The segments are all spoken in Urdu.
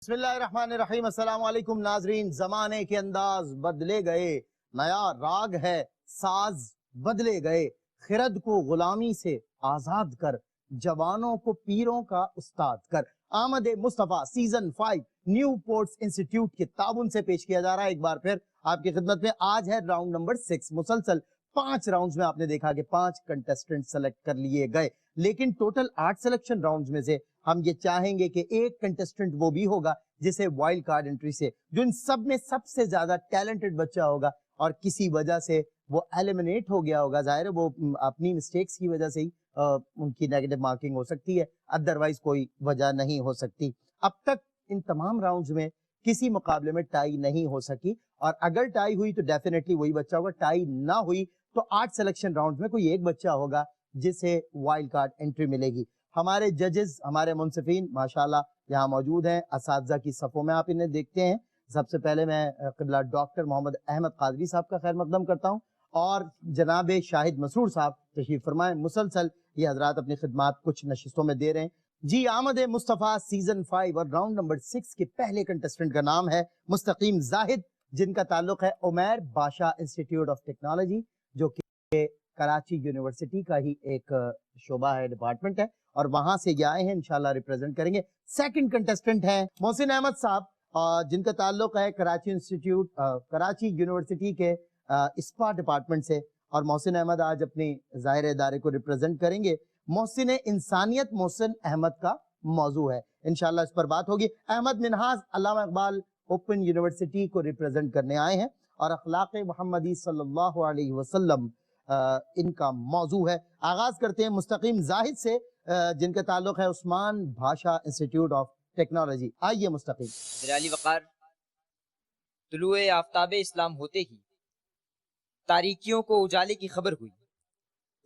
بسم اللہ الرحمن الرحیم۔ السلام علیکم ناظرین۔ زمانے کے انداز بدلے گئے، نیا راگ ہے ساز بدلے گئے، خرد کو غلامی سے آزاد کر، جوانوں کو پیروں کا استاد کر۔ آمد مصطفیٰ سیزن 5 نیو پورٹس انسٹیٹیوٹ کے تعاون سے پیش کیا جا رہا ہے۔ ایک بار پھر آپ کی خدمت میں آج ہے راؤنڈ نمبر 6۔ مسلسل 5 راؤنڈز میں آپ نے دیکھا کہ 5 کنٹیسٹنٹ سلیکٹ کر لیے گئے، لیکن ٹوٹل 8 سلیکشن راؤنڈز میں سے ہم یہ چاہیں گے کہ ایک کنٹیسٹنٹ وہ بھی ہوگا جسے وائلڈ کارڈ انٹری سے، جو ان سب میں سب سے زیادہ ٹیلنٹڈ بچہ ہوگا اور کسی وجہ سے وہ ایلیمنیٹ ہو گیا ہوگا۔ ظاہر ہے وہ اپنی مسٹیکس کی وجہ سے ہی ان کی نیگیٹو مارکنگ ہو سکتی ہے، ادروائز کوئی وجہ نہیں ہو سکتی۔ اب تک ان تمام راؤنڈز میں کسی مقابلے میں ٹائی نہیں ہو سکی، اور اگر ٹائی ہوئی تو ڈیفینیٹلی وہی بچہ ہوگا، ٹائی نہ ہوئی تو 8 سلیکشن راؤنڈز میں کوئی ایک بچہ ہوگا جسے وائلڈ کارڈ انٹری ملے گی۔ ہمارے ججز، ہمارے منصفین ماشاءاللہ یہاں موجود ہیں، اساتذہ کی صفوں میں آپ انہیں دیکھتے ہیں۔ سب سے پہلے میں قبلہ ڈاکٹر محمد احمد قادری صاحب کا خیر مقدم کرتا ہوں، اور جناب شاہد مسرور صاحب تشریف فرمائیں۔ مسلسل یہ حضرات اپنی خدمات کچھ نشستوں میں دے رہے ہیں۔ جی، آمد مصطفیٰ سیزن 5 اور راؤنڈ نمبر 6 کے پہلے کنٹیسٹنٹ کا نام ہے مستقیم زاہد، جن کا تعلق ہے عمیر باشا انسٹیٹیوٹ آف ٹیکنالوجی، جو کہ کراچی یونیورسٹی کا ہی ایک شعبہ ہے، ڈپارٹمنٹ ہے، اور وہاں سے یہ آئے ہیں، انشاءاللہ ریپرزینٹ کریں گے۔ سیکنڈ کنٹیسٹنٹ ہیں محسن احمد صاحب، جن کا تعلق ہے کراچی یونیورسٹی کے اسپا ڈپارٹمنٹ سے، اور محسن احمد آج اپنی ظاہر ادارے کو ریپرزینٹ کریں گے۔ محسن انسانیت محسن احمد کا موضوع ہے، انشاءاللہ اس پر بات ہوگی۔ احمد منہاز علامہ اقبال اوپن یونیورسٹی کو ریپرزینٹ کرنے آئے ہیں، اور اخلاق محمدی صلی اللہ علیہ وسلم ان کا موضوع ہے۔ آغاز کرتے ہیں مستقیم زاہد سے، جن کا تعلق ہے عثمان بھاشا انسٹیٹیوٹ آف ٹیکنالوجی۔ آئیے مستقیم۔ میرے علی وقار، طلوع آفتاب اسلام ہوتے ہی تاریکیوں کو اجالے کی خبر ہوئی،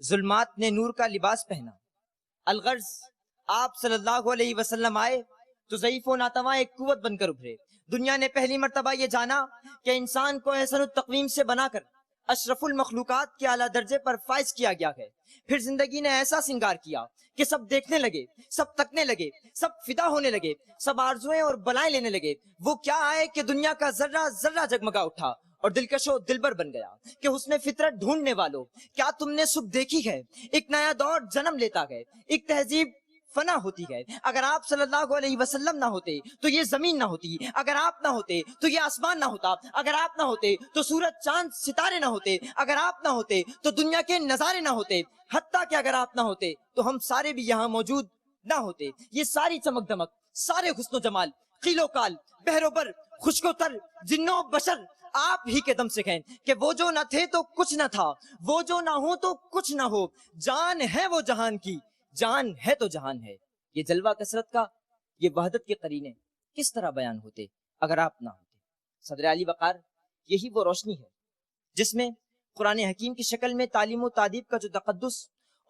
ظلمات نے نور کا لباس پہنا۔ الغرض آپ صلی اللہ علیہ وسلم آئے تو ضعیف و ناتواں ایک قوت بن کر ابھرے۔ دنیا نے پہلی مرتبہ یہ جانا کہ انسان کو احسن التقویم سے بنا کر اشرف المخلوقات کے اعلیٰ درجے پر فائز کیا گیا ہے۔ پھر زندگی نے ایسا سنگار کیا کہ سب دیکھنے لگے، سب تکنے لگے، سب فدا ہونے لگے، سب آرزویں اور بلائیں لینے لگے۔ وہ کیا آئے کہ دنیا کا ذرہ ذرہ جگمگا اٹھا اور دلکش و دلبر بن گیا کہ حسن فطرت ڈھونڈنے والوں، کیا تم نے صبح دیکھی ہے؟ ایک نیا دور جنم لیتا ہے، ایک تہذیب فنا ہوتی ہے۔ اگر آپ صلی اللہ علیہ وسلم نہ ہوتے تو یہ زمین نہ ہوتی، اگر آپ نہ ہوتے تو یہ آسمان نہ ہوتا، اگر آپ نہ ہوتے تو سورج چاند ستارے نہ ہوتے، اگر آپ نہ ہوتے تو دنیا کے نظارے نہ ہوتے، حتیٰ کہ اگر آپ نہ ہوتے تو ہم سارے بھی یہاں موجود نہ ہوتے۔ یہ ساری چمک دمک، سارے حسن و جمال، قیل و قال، بحر و بر، خشک و تر، جنوں بشر آپ ہی کے دم سے ہیں کہ وہ جو نہ تھے تو کچھ نہ تھا، وہ جو نہ ہو تو کچھ نہ ہو، جان ہے وہ جہان کی، جان ہے تو جہان ہے۔ یہ جلوہ کثرت کا، یہ وحدت کے قرینے کس طرح بیان ہوتے اگر آپ نہ ہوتے؟ صدر علی وقار، یہی وہ روشنی ہے جس میں قرآن حکیم کی شکل میں تعلیم و تعدیب کا جو تقدس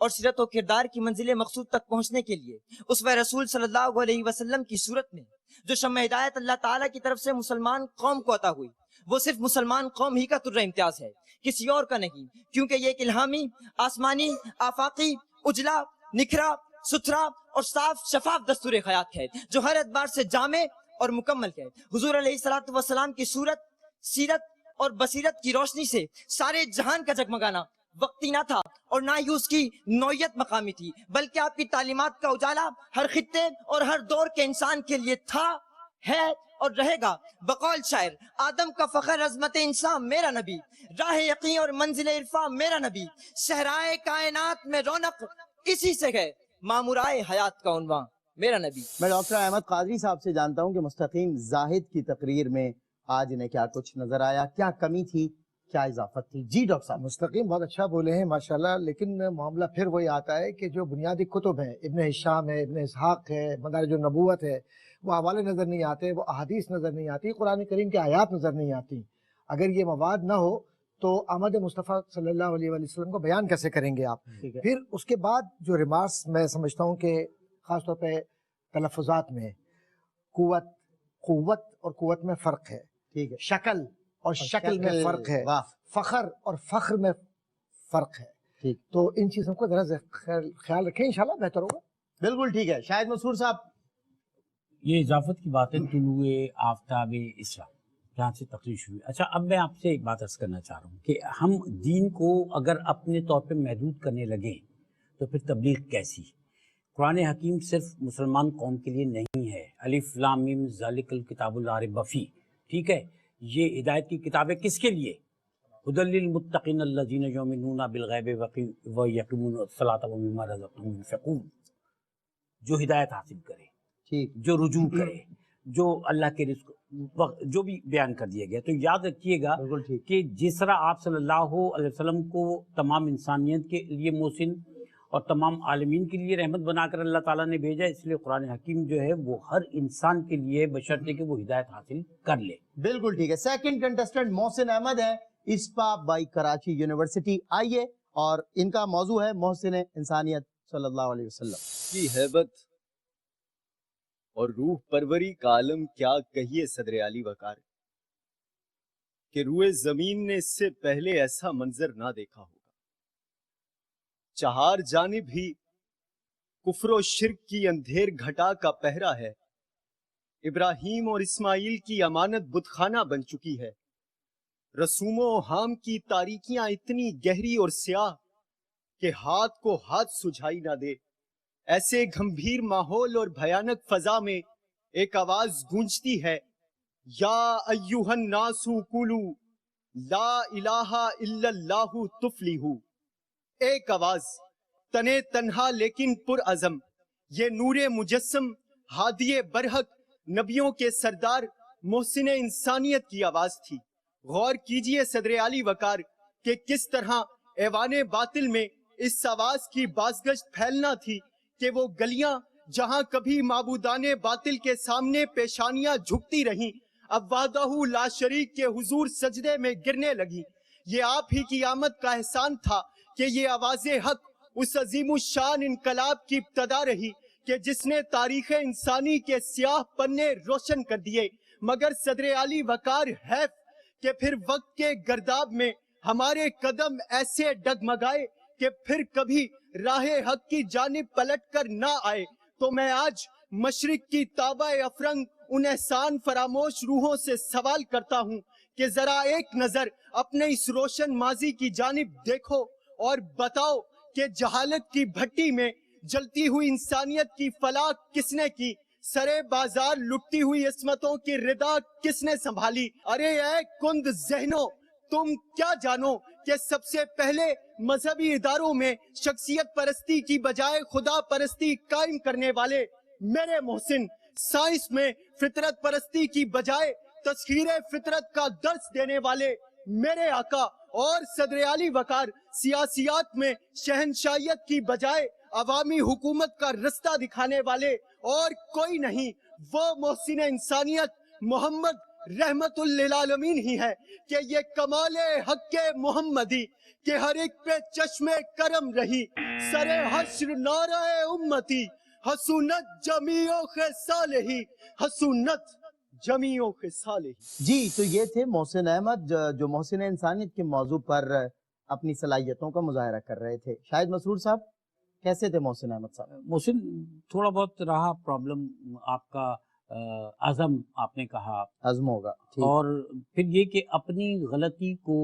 اور سیرت و کردار کی منزل مقصود تک پہنچنے کے لیے اسوہ رسول صلی اللہ علیہ وسلم کی صورت میں جو شمع ہدایت اللہ تعالیٰ کی طرف سے مسلمان قوم کو عطا ہوئی، وہ صرف مسلمان قوم ہی کا ترہ امتیاز ہے، کسی اور کا نہیں، کیونکہ یہ ایک الہامی، آسمانی، آفاقی، اجلا، نکھرا، ستھرا اور صاف شفاف دستور حیات ہے جو ہر اعتبار سے جامع اور مکمل ہے۔ حضور علیہ الصلوۃ والسلام کی صورت، سیرت اور بصیرت کی روشنی سے سارے جہان کا جگمگانا وقتی نہ تھا، اور نہ ہی اس کی نوعیت مقامی تھی، بلکہ آپ کی تعلیمات کا اجالا ہر خطے اور ہر دور کے انسان کے لیے تھا، ہے اور رہے گا۔ بقول شاعر، آدم کا فخر عظمت انسان میرا نبی، راہ یقین اور منزل عرفان میرا نبی، صحرائے کائنات میں رونق اسی سے ہے، مامورائے حیات کا عنوان میرا نبی۔ میں ڈاکٹر احمد قادری صاحب سے جانتا ہوں کہ مستقیم زاہد کی تقریر میں آج انہیں کیا کچھ نظر آیا، کیا کمی تھی، کیا اضافت تھی؟ جی ڈاکٹر صاحب۔ مستقیم بہت اچھا بولے ہیں ماشاءاللہ، لیکن معاملہ پھر وہی آتا ہے کہ جو بنیادی کتب ہیں، ابن ہشام ہے، ابن اسحاق ہے، مدارج النبوت ہے، وہ حوالے نظر نہیں آتے، وہ احادیث نظر نہیں آتی، قرآن کریم کی آیات نظر نہیں آتی۔ اگر یہ مواد نہ ہو تو آمد مصطفیٰ صلی اللہ علیہ وآلہ وسلم کو بیان کیسے کریں گے آپ؟ پھر اس کے بعد جو ریمارکس میں سمجھتا ہوں کہ خاص طور پہ تلفظات میں قوت اور قوت میں فرق ہے، ٹھیک ہے، شکل اور شکل میں فرق ہے، فخر اور فخر میں فرق ہے، ٹھیک، تو ان چیزوں کو ذرا خیال رکھیں، انشاءاللہ بہتر ہوگا۔ بالکل ٹھیک ہے۔ شاہد مسرور صاحب، یہ اضافت کی بات ہے طلوع آفتاب اسلام جہاں سے تقریر شروع ہوئی. اچھا اب میں آپ سے ایک بات عرض کرنا چاہ رہا ہوں کہ ہم دین کو اگر اپنے طور پہ محدود کرنے لگیں تو پھر تبلیغ کیسی؟ قرآن حکیم صرف مسلمان قوم کے لیے نہیں ہے. الف لام میم ذالک الکتاب لا ریب فیہ، ٹھیک ہے، یہ ہدایت کی کتاب ہے کس کے لیے؟ ھدی للمتقین الذین یؤمنون بالغیب ویقیمون الصلاۃ ومما رزقناہم ينفقون، جو ہدایت حاصل کرے، ٹھیک. جو رجوع کرے، جو اللہ کے رزق جو بھی بیان کر دیا گیا. تو یاد رکھیے گا بالکل ٹھیک. کہ جس طرح آپ صلی اللہ علیہ وسلم کو تمام انسانیت کے لیے محسن اور تمام عالمین کے لیے رحمت بنا کر اللہ تعالیٰ نے بھیجا، اس لیے قرآن حکیم جو ہے وہ ہر انسان کے لیے بشرطے کہ وہ ہدایت حاصل کر لے. بالکل ٹھیک ہے. سیکنڈ کنٹسٹنٹ محسن احمد ہے، اسپا بائی کراچی یونیورسٹی. آئیے، اور ان کا موضوع ہے محسن انسانیت صلی اللہ علیہ وسلم کی ہیبت اور روح پروری کا عالم کیا کہیے صدر علی وقار، کہ روئے زمین نے اس سے پہلے ایسا منظر نہ دیکھا ہوگا. چہار جانب ہی کفر و شرک کی اندھیر گھٹا کا پہرا ہے. ابراہیم اور اسماعیل کی امانت بت خانہ بن چکی ہے. رسوم و حام کی تاریکیاں اتنی گہری اور سیاہ کہ ہاتھ کو ہاتھ سجھائی نہ دے. ایسے گھمبھیر ماحول اور بھیانک فضا میں ایک آواز گونجتی ہے، یا ایوہ الناس قولوا لا الہ الا اللہ تفلحوا. ایک آواز تنے تنہا لیکن پر عزم، یہ نور مجسم ہادی برحق نبیوں کے سردار محسن انسانیت کی آواز تھی. غور کیجئے صدر علی وقار کہ کس طرح ایوان باطل میں اس آواز کی بازگشت پھیلنا تھی کہ وہ گلیاں جہاں کبھی معبودان باطل کے سامنے پیشانیاں جھکتی رہیں اب وحدہ لا شریک کے حضور سجدے میں گرنے لگی. یہ آپ ہی کی آمد کا احسان تھا کہ یہ آواز حق اس عظیم الشان انقلاب کی ابتدا رہی کہ جس نے تاریخ انسانی کے سیاہ پنے روشن کر دیے. مگر صدر علی وقار حیف کہ پھر وقت کے گرداب میں ہمارے قدم ایسے ڈگمگائے کہ پھر کبھی راہ حق کی جانب پلٹ کر نہ آئے. تو میں آج مشرق کی تابع افرنگ ان احسان فراموش روحوں سے سوال کرتا ہوں کہ ذرا ایک نظر اپنے اس روشن ماضی کی جانب دیکھو اور بتاؤ کہ جہالت کی بھٹی میں جلتی ہوئی انسانیت کی فلاح کس نے کی؟ سرے بازار لٹتی ہوئی عصمتوں کی ردا کس نے سنبھالی؟ ارے اے کند ذہنوں، تم کیا جانو کہ سب سے پہلے مذہبی اداروں میں شخصیت پرستی کی بجائے خدا پرستی قائم کرنے والے میرے محسن، سائنس میں فطرت پرستی کی بجائے تسخیر فطرت کا درس دینے والے میرے آقا، اور صدر علی وقار سیاسیات میں شہنشاہیت کی بجائے عوامی حکومت کا رستہ دکھانے والے اور کوئی نہیں، وہ محسن انسانیت محمد رحمت للعالمین ہی ہے کہ یہ کمال حق محمدی کہ ہر ایک پہ چشم کرم رہی. سر حشر نعرہ امتی حسونت جمیع خصالہ، حسونت جمیع خصالہ. جی. تو یہ تھے محسن احمد جو محسن انسانیت کے موضوع پر اپنی صلاحیتوں کا مظاہرہ کر رہے تھے. شاہد مسرور صاحب، کیسے تھے محسن احمد صاحب؟ محسن تھوڑا بہت رہا پرابلم آپ کا، عزم آپ نے کہا، عزم ہوگا. اور پھر یہ کہ اپنی غلطی کو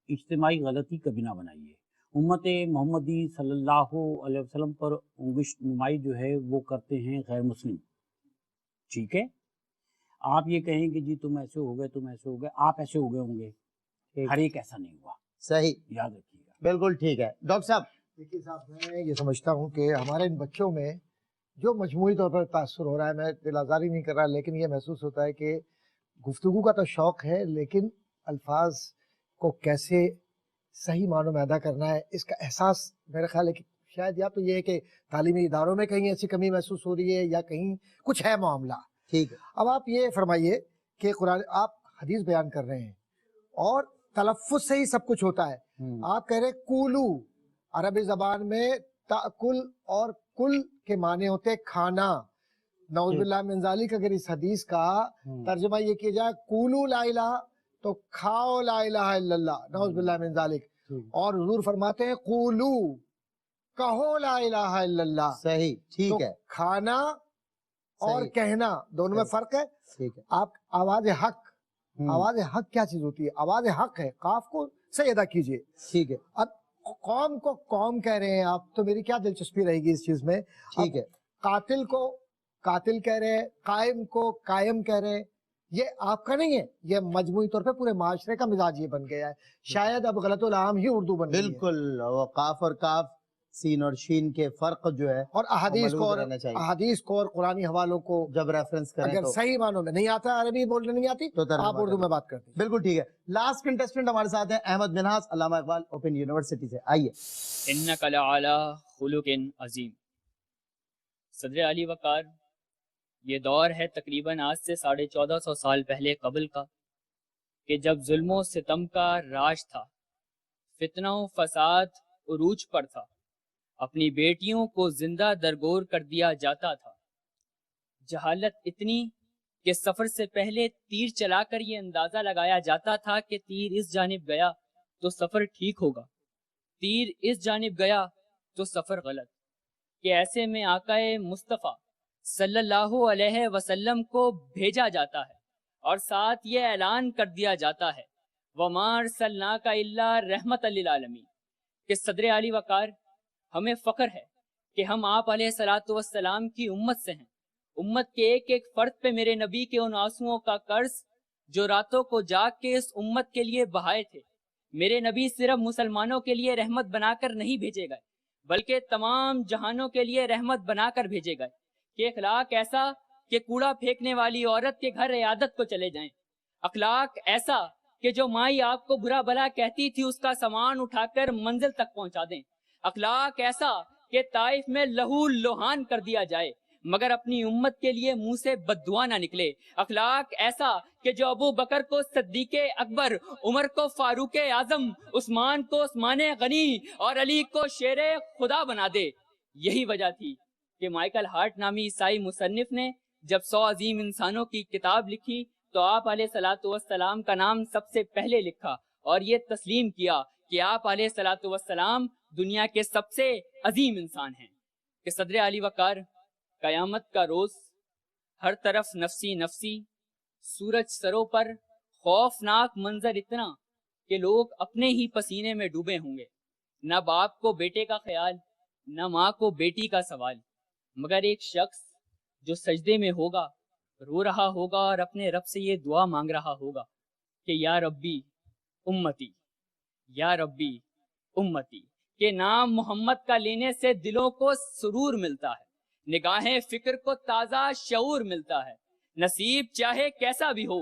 اجتماعی غلطی کبھی نہ بنائیے. امت محمدی صلی اللہ علیہ وسلم پر انگشت نمائی جو ہے وہ کرتے ہیں غیر مسلم. ٹھیک ہے، آپ یہ کہیں کہ جی تم ایسے ہو گئے، تم ایسے ہو گئے، آپ ایسے ہو گئے ہوں گے، ہر ایک ایسا نہیں ہوا. صحیح، یاد رکھیے گا. بالکل ٹھیک ہے. ڈاکٹر صاحب، دیکھیے صاحب، میں یہ سمجھتا ہوں کہ ہمارے ان بچوں میں جو مجموعی طور پر تاثر ہو رہا ہے، میں دل آزاری نہیں کر رہا، لیکن یہ محسوس ہوتا ہے کہ گفتگو کا تو شوق ہے، لیکن الفاظ کو کیسے صحیح معنوں میں ادا کرنا ہے اس کا احساس میرا خیال ہے کہ شاید یا تو یہ ہے کہ تعلیمی اداروں میں کہیں ایسی کمی محسوس ہو رہی ہے یا کہیں کچھ ہے معاملہ. ٹھیک ہے. اب آپ یہ فرمائیے کہ قرآن آپ حدیث بیان کر رہے ہیں اور تلفظ سے ہی سب کچھ ہوتا ہے. آپ کہہ رہے کولو، عربی زبان میں تاکل اور کل کے معنی ہوتے کھانا. نعوذ باللہ من ذالک اگر اس حدیث کا ترجمہ یہ کیا جائے کولو لا الہ تو کھاؤ لا الہ الا اللہ، نعوذ باللہ من ذالک. اور حضور فرماتے ہیں قولو، کہو لا الہ الا اللہ. صحیح، ٹھیک ہے. کھانا اور صحیح کہنا دونوں میں صحیح فرق ہے. ٹھیک ہے آپ آواز حق، ہم، آواز حق کیا چیز ہوتی ہے؟ آواز حق ہے، قاف کو صحیح ادا کیجئے. ٹھیک ہے اب قوم کو قوم کہہ رہے ہیں آپ، تو میری کیا دلچسپی رہے گی اس چیز میں؟ اب ٹھیک ہے قاتل کو قاتل کہہ رہے ہیں، قائم کو قائم کہہ رہے ہیں. یہ آپ کا نہیں ہے، یہ مجموعی طور پہ پورے معاشرے کا مزاج یہ بن گیا ہے. شاید اب غلط العام ہی اردو بن گئی ہے. بالکل. وہ قاف اور کاف، سین اور شین کے فرق جو ہے اور احادیث کو ملحوظ اور رہنا چاہیے. احادیث کو اور قرآنی حوالوں کو جب ریفرنس کریں اگر تو صحیح معنوں میں نہیں آتا، عربی بولنے نہیں آتی، تو ترجمہ آپ اردو کریں. میں بات کرتے ہیں. بالکل ٹھیک ہے. لاسٹ کنٹیسٹنٹ ہمارے ساتھ ہیں احمد منہاس، علامہ اقبال اوپن یونیورسٹی سے. آئیے. انک لعلی خلق عظیم. صدر علی وقار، یہ دور ہے تقریباً آج سے 1450 سال پہلے قبل کا، کہ جب ظلم و ستم کا راج تھا، فتنہ و فساد عروج پر تھا، اپنی بیٹیوں کو زندہ درگور کر دیا جاتا تھا. جہالت اتنی کہ سفر سے پہلے تیر چلا کر یہ اندازہ لگایا جاتا تھا کہ تیر اس جانب گیا تو سفر ٹھیک ہوگا، تیر اس جانب گیا تو سفر غلط. کہ ایسے میں آقا مصطفیٰ صلی اللہ علیہ وسلم کو بھیجا جاتا ہے اور ساتھ یہ اعلان کر دیا جاتا ہے وَمَا أَرْسَلْنَاكَ إِلَّا رَحْمَةً لِّلْعَالَمِينَ، کہ صدر علی وقار ہمیں فخر ہے کہ ہم آپ علیہ الصلوۃ والسلام کی امت سے ہیں. امت کے ایک ایک فرد پہ میرے نبی کے ان آنسوؤں کا قرض جو راتوں کو جاگ کے اس امت کے لیے بہائے تھے. میرے نبی صرف مسلمانوں کے لیے رحمت بنا کر نہیں بھیجے گئے بلکہ تمام جہانوں کے لیے رحمت بنا کر بھیجے گئے. کہ اخلاق ایسا کہ کوڑا پھینکنے والی عورت کے گھر عیادت کو چلے جائیں. اخلاق ایسا کہ جو مائی آپ کو برا بھلا کہتی تھی اس کا سامان اٹھا کر منزل تک پہنچا دیں. اخلاق ایسا کہ طائف میں لہو لہان کر دیا جائے مگر اپنی امت کے لیے منہ سے بد دعا نہ نکلے. اخلاق ایسا کہ جو ابو بکر کو صدیق اکبر، عمر کو فاروق اعظم، عثمان کو عثمان غنی اور علی کو شیر خدا بنا دے. یہی وجہ تھی کہ مائیکل ہارٹ نامی عیسائی مصنف نے جب 100 عظیم انسانوں کی کتاب لکھی تو آپ علیہ الصلوۃ والسلام کا نام سب سے پہلے لکھا اور یہ تسلیم کیا کہ آپ علیہ الصلوۃ والسلام دنیا کے سب سے عظیم انسان ہیں. کہ صدر علی وقار، قیامت کا روز ہر طرف نفسی نفسی، سورج سروں پر خوفناک منظر اتنا کہ لوگ اپنے ہی پسینے میں ڈوبے ہوں گے. نہ باپ کو بیٹے کا خیال، نہ ماں کو بیٹی کا سوال، مگر ایک شخص جو سجدے میں ہوگا، رو رہا ہوگا اور اپنے رب سے یہ دعا مانگ رہا ہوگا کہ یا ربی امتی، یا ربی امتی. کہ نام محمد کا لینے سے دلوں کو سرور ملتا ہے، نگاہیں فکر کو تازہ شعور ملتا ہے. نصیب چاہے کیسا بھی ہو،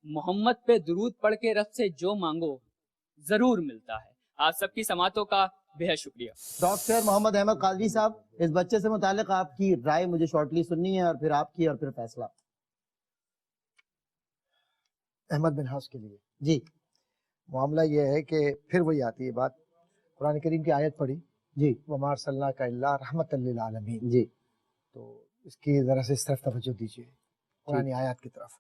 محمد پہ درود پڑھ کے رب سے جو مانگو ضرور ملتا ہے. آپ سب کی سماعتوں کا بے حد شکریہ. ڈاکٹر محمد احمد قادری صاحب، اس بچے سے متعلق آپ کی رائے مجھے شارٹلی سننی ہے اور پھر آپ کی اور پھر فیصلہ. احمد منہاس کے لیے جی معاملہ یہ ہے کہ پھر وہی آتی ہے بات، قرآن کریم کی آیت پڑھی جی وَمَا أَرْسَلْنَاكَ إِلَّا رَحْمَةً لِّلْعَالَمِينَ، جی تو اس کی ذرا سے اس طرف توجہ دیجیے، قرآن آیات کی طرف.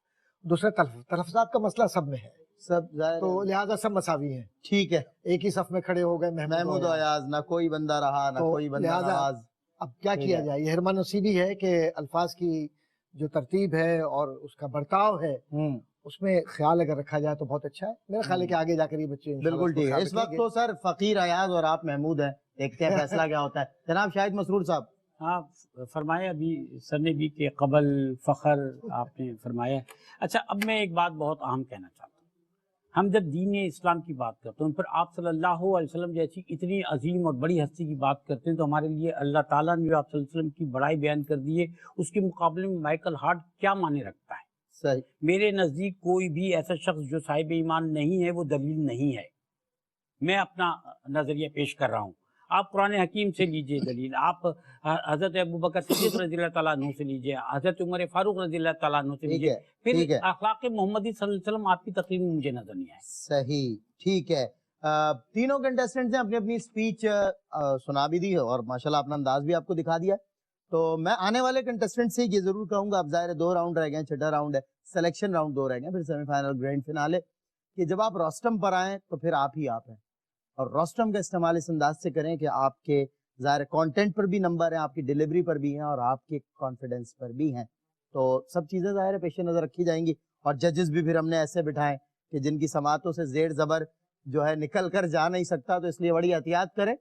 دوسرا تلفظات کا مسئلہ سب میں ہے، سب ظاہر تو ہے. لہٰذا سب مساوی ہیں. ٹھیک ہے. ایک ہی صف میں کھڑے ہو گئے محمود و ایاز، نہ کوئی بندہ رہا نہ تو کوئی بندہ لہٰذا نواز. اب کیا ٹھیک کیا ہے. جائے؟ یہ حرمان نصیبی ہے کہ الفاظ کی جو ترتیب ہے اور اس کا برتاؤ ہے ہوں اس میں خیال اگر رکھا جائے تو بہت اچھا ہے. میرا خیال ہے کہ آگے جا کر یہ بچے انشاءاللہ بالکل اس کو ٹھیک ہے. خیال اس رکھیں وقت گے. تو سر فقیر ایاز اور آپ محمود ہیں، دیکھتے ہیں فیصلہ کیا ہوتا ہے. جناب شاہد مسرور صاحب. ہاں فرمایا ابھی سر نے بھی کہ قبل فخر آپ نے فرمایا. اچھا اب میں ایک بات بہت اہم کہنا چاہتا ہوں. ہم جب دین اسلام کی بات کرتے ہیں پھر آپ صلی اللہ علیہ وسلم جیسی اتنی عظیم اور بڑی ہستی کی بات کرتے ہیں تو ہمارے لیے اللہ تعالیٰ نے جو آپ صلی اللہ علیہ وسلم کی بڑائی بیان کر دی ہے اس کے مقابلے میں مائیکل ہارٹ کیا معنی رکھتا ہے؟ صحیح. میرے نزدیک کوئی بھی ایسا شخص جو صاحب ایمان نہیں ہے وہ دلیل نہیں ہے. میں اپنا نظریہ پیش کر رہا ہوں. آپ قرآن حکیم سے لیجئے دلیل، آپ حضرت ابوبکر صدیق رضی اللہ تعالیٰ عنہ سے لیجئے، حضرت عمر فاروق رضی اللہ تعالیٰ عنہ سے ٹھیک لیجئے. ہے پھر ٹھیک ہے. اخلاق محمدی صلی اللہ علیہ وسلم آپ کی تقریر میں مجھے نظر نہیں آئے. صحیح ٹھیک ہے. تینوں کنٹیسٹنٹس نے اپنی اپنی سپیچ سنا بھی دی ہے اور ماشاءاللہ اپنا انداز بھی آپ کو دکھا دیا. تو میں آنے والے کنٹیسٹنٹ سے یہ ضرور کہوں گا، اب ظاہر ہے 2 راؤنڈ رہ گئے ہیں، چھٹا راؤنڈ ہے، سلیکشن راؤنڈ 2 رہ گئے ہیں، پھر سیمی فائنل گرینڈ فنالے، کہ جب آپ روسٹم پر آئیں تو پھر آپ ہی آپ ہیں اور روسٹم کا استعمال اس انداز سے کریں کہ آپ کے ظاہر کانٹینٹ پر بھی نمبر ہیں، آپ کی ڈیلیوری پر بھی ہیں اور آپ کے کانفیڈنس پر بھی ہیں. تو سب چیزیں ظاہر ہے پیش نظر رکھی جائیں گی، اور ججز بھی پھر ہم نے ایسے بٹھائیں کہ جن کی سماعتوں سے زیر زبر جو ہے نکل کر جا نہیں سکتا، تو اس لیے بڑی احتیاط کریں،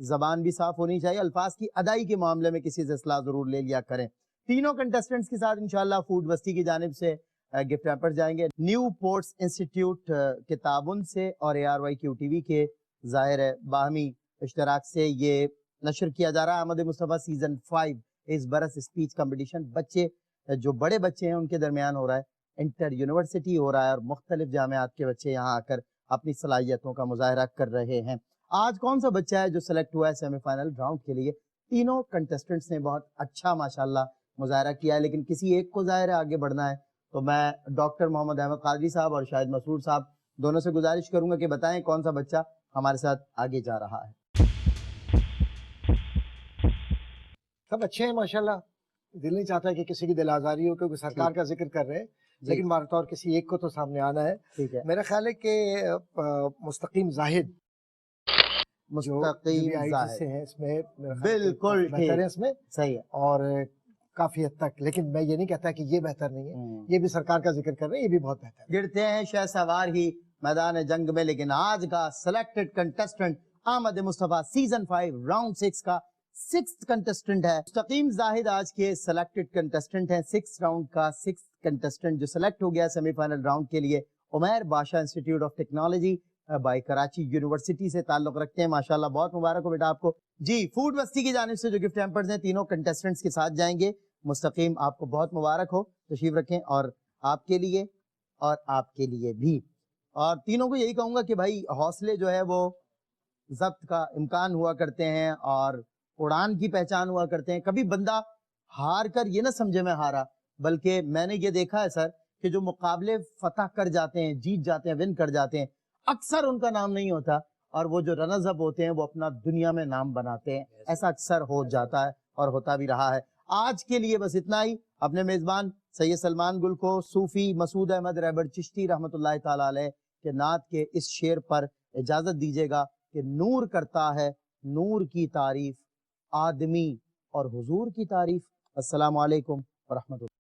زبان بھی صاف ہونی چاہیے، الفاظ کی ادائی کے معاملے میں کسی سے اصلاح ضرور لے لیا کریں۔ تینوں کنٹسٹنٹس کے ساتھ انشاءاللہ فوڈ بستی کی جانب سے گفٹ پیپر جائیں گے، نیو پورٹس انسٹیٹیوٹ کے تعاون سے اور ARYQTV کے ظاہر ہے باہمی اشتراک سے یہ نشر کیا جا رہا ہے احمد مصطفیٰ سیزن 5 اس برس اسپیچ کمپٹیشن۔ بچے جو بڑے بچے ہیں ان کے درمیان ہو رہا ہے، انٹر یونیورسٹی ہو رہا ہے، اور مختلف جامعات کے بچے یہاں آ کر اپنی صلاحیتوں کا مظاہرہ کر رہے ہیں۔ آج کون سا بچہ ہے جو سلیکٹ ہوا ہے سیمی فائنل راؤنڈ کے لیے؟ تینوں کنٹسٹنٹس نے بہت اچھا ماشاءاللہ مظاہرہ کیا ہے، لیکن کسی ایک کو ظاہر ہے آگے بڑھنا ہے، تو میں ڈاکٹر محمد احمد قادری صاحب اور شاہد مسرور صاحب دونوں سے گزارش کروں گا کہ بتائیں کون سا بچہ ہمارے ساتھ آگے جا رہا ہے۔ سب اچھے ہیں ماشاءاللہ، دل نہیں چاہتا کہ کسی کی دل آزاری ہو کیونکہ سرکار کا ذکر کر رہے ہیں، لیکن مارا طور کسی ایک کو تو سامنے آنا ہے۔ ٹھیک ہے، میرا خیال ہے کہ مستقیم زاہد جو مستقیم BIG زاہد سے ہیں، اس میں میرا خیال ہے کہ بالکل کافی بہتر ہے اس میں، صحیح ہے۔ اور کافی حد تک، لیکن میں یہ نہیں کہتا کہ یہ بہتر نہیں ہے، یہ بھی سرکار کا ذکر کر رہے ہیں، یہ بھی بہت بہتر ہے۔ گرتے ہیں شہ سوار ہی میدان جنگ میں، لیکن آج کا سلیکٹڈ کنٹسٹنٹ احمد مصطفیٰ سیزن 5 راؤنڈ 6 کا 6th کنٹسٹنٹ ہے۔ مستقیم زاہد آج کے سلیکٹڈ کنٹسٹنٹ ہیں، 6 راؤنڈ کا 6th کنٹسٹنٹ جو سلیکٹ ہو گیا سیمی فائنل راؤنڈ کے لیے۔ عمیر بادشاہ institute of technology by Karachi university سے تعلق رکھتے ہیں، ماشاءاللہ بہت مبارک ہو بیٹا آپ کو۔ جی فوڈ بستی کی جانب سے جو گفٹ ہیمپرز ہیں تینوں کنٹسٹنٹس کے ساتھ جائیں گے۔ مستقیم آپ کو بہت مبارک ہو، تشریف رکھیں، اور آپ کے لیے اور آپ کے لیے بھی، اور تینوں کو یہی کہوں گا کہ بھائی حوصلے جو ہے وہ ضبط کا امکان ہوا کرتے ہیں اور اڑان کی پہچان ہوا کرتے ہیں۔ کبھی بندہ ہار کر یہ نہ سمجھے میں ہارا، بلکہ میں نے یہ دیکھا ہے سر کہ جو مقابلے فتح کر جاتے ہیں، جیت جاتے ہیں، ون کر جاتے ہیں، اکثر ان کا نام نہیں ہوتا، اور وہ جو رنرز اپ ہوتے ہیں وہ اپنا دنیا میں نام بناتے ہیں۔ ایسا اکثر ہو جاتا ہے اور ہوتا بھی رہا ہے۔ آج کے لیے بس اتنا ہی۔ اپنے میزبان سید سلمان گل کو صوفی مسعود احمد رہبر چشتی رحمۃ اللہ تعالی علیہ کے نعت کے اس شعر پر اجازت دیجیے گا کہ نور کرتا ہے نور کی تعریف، آدمی اور حضور کی تعریف۔ السلام علیکم ورحمۃ اللہ۔